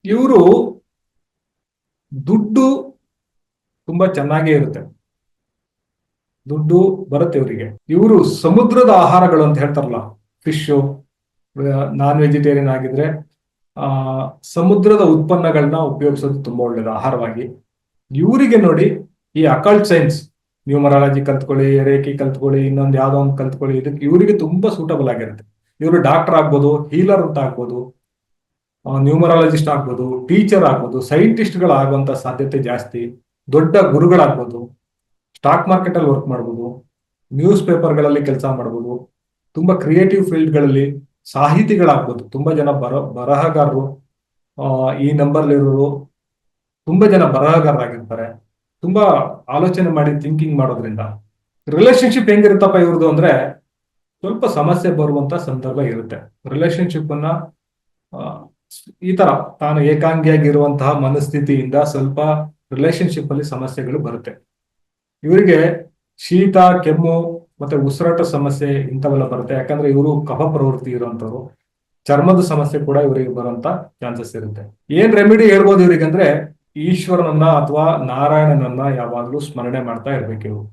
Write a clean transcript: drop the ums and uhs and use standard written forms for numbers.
ಇವರು ದುಡ್ಡು ತುಂಬಾ ಚೆನ್ನಾಗೇ ಇರುತ್ತೆ, ದುಡ್ಡು ಬರುತ್ತೆ ಇವರಿಗೆ. ಇವರು ಸಮುದ್ರದ ಆಹಾರಗಳು ಅಂತ ಹೇಳ್ತಾರಲ್ಲ, ಫಿಶ್, ನಾನ್ ವೆಜಿಟೇರಿಯನ್ ಆಗಿದ್ರೆ ಆ ಸಮುದ್ರದ ಉತ್ಪನ್ನಗಳನ್ನ ಉಪಯೋಗಿಸೋದು ತುಂಬಾ ಒಳ್ಳೇದು ಆಹಾರವಾಗಿ. ಇವರಿಗೆ ನೋಡಿ, ಈ ಅಕಲ್ಟ್ ಸೈನ್ಸ್, ನ್ಯೂಮರಾಲಜಿ ಕಲ್ತ್ಕೊಳ್ಳಿ, ರೇಖಿ ಕಲ್ತ್ಕೊಳ್ಳಿ, ಇನ್ನೊಂದು ಯಾವ್ದೋ ಒಂದು ಕಲ್ತ್ಕೊಳ್ಳಿ, ಇದಕ್ಕೆ ಇವರಿಗೆ ತುಂಬಾ ಸೂಟಬಲ್ ಆಗಿರುತ್ತೆ. ಇವರು ಡಾಕ್ಟರ್ ಆಗ್ಬೋದು, ಹೀಲರ್ ಅಂತ ಆಗ್ಬೋದು, ನ್ಯೂಮರಾಲಜಿಸ್ಟ್ ಆಗ್ಬೋದು, ಟೀಚರ್ ಆಗ್ಬೋದು, ಸೈಂಟಿಸ್ಟ್ಗಳಾಗುವಂತ ಸಾಧ್ಯತೆ ಜಾಸ್ತಿ, ದೊಡ್ಡ ಗುರುಗಳಾಗ್ಬೋದು, ಸ್ಟಾಕ್ ಮಾರ್ಕೆಟ್ ಅಲ್ಲಿ ವರ್ಕ್ ಮಾಡ್ಬೋದು, ನ್ಯೂಸ್ ಪೇಪರ್ಗಳಲ್ಲಿ ಕೆಲಸ ಮಾಡ್ಬೋದು, ತುಂಬಾ ಕ್ರಿಯೇಟಿವ್ ಫೀಲ್ಡ್ಗಳಲ್ಲಿ ಸಾಹಿತಿಗಳಾಗ್ಬೋದು. ತುಂಬಾ ಜನ ಬರಹಗಾರರು, ಈ ನಂಬರ್ಲಿರೋರು ತುಂಬಾ ಜನ ಬರಹಗಾರರಾಗಿರ್ತಾರೆ. ತುಂಬಾ ಆಲೋಚನೆ ಮಾಡಿ ಥಿಂಕಿಂಗ್ ಮಾಡೋದ್ರಿಂದ. ರಿಲೇಶನ್ಶಿಪ್ ಹೆಂಗಿರುತ್ತಪ್ಪ ಇವ್ರದ್ದು ಅಂದ್ರೆ, ಸ್ವಲ್ಪ ಸಮಸ್ಯೆ ಬರುವಂತ ಸಂದರ್ಭ ಇರುತ್ತೆ. ರಿಲೇಶನ್ಶಿಪ್ ಅನ್ನ ಈ ತರ ತಾನು ಏಕಾಂಗಿಯಾಗಿರುವಂತಹ ಮನಸ್ಥಿತಿಯಿಂದ ಸ್ವಲ್ಪ ರಿಲೇಶನ್ಶಿಪ್ ಅಲ್ಲಿ ಸಮಸ್ಯೆಗಳು ಬರುತ್ತೆ. ಇವರಿಗೆ ಶೀತ, ಕೆಮ್ಮು ಮತ್ತೆ ಉಸಿರಾಟ ಸಮಸ್ಯೆ ಇಂಥವೆಲ್ಲ ಬರುತ್ತೆ. ಯಾಕಂದ್ರೆ ಇವರು ಕಫ ಪ್ರವೃತ್ತಿ ಇರುವಂತವ್ರು. ಚರ್ಮದ ಸಮಸ್ಯೆ ಕೂಡ ಇವರಿಗೆ ಬರುವಂತ ಚಾನ್ಸಸ್ ಇರುತ್ತೆ. ಏನ್ ರೆಮಿಡಿ ಹೇಳ್ಬೋದು ಇವರಿಗೆ ಅಂದ್ರೆ, ಈಶ್ವರನನ್ನ ಅಥವಾ ನಾರಾಯಣನನ್ನ ಯಾವಾಗ್ಲೂ ಸ್ಮರಣೆ ಮಾಡ್ತಾ ಇರ್ಬೇಕು ಇವರು.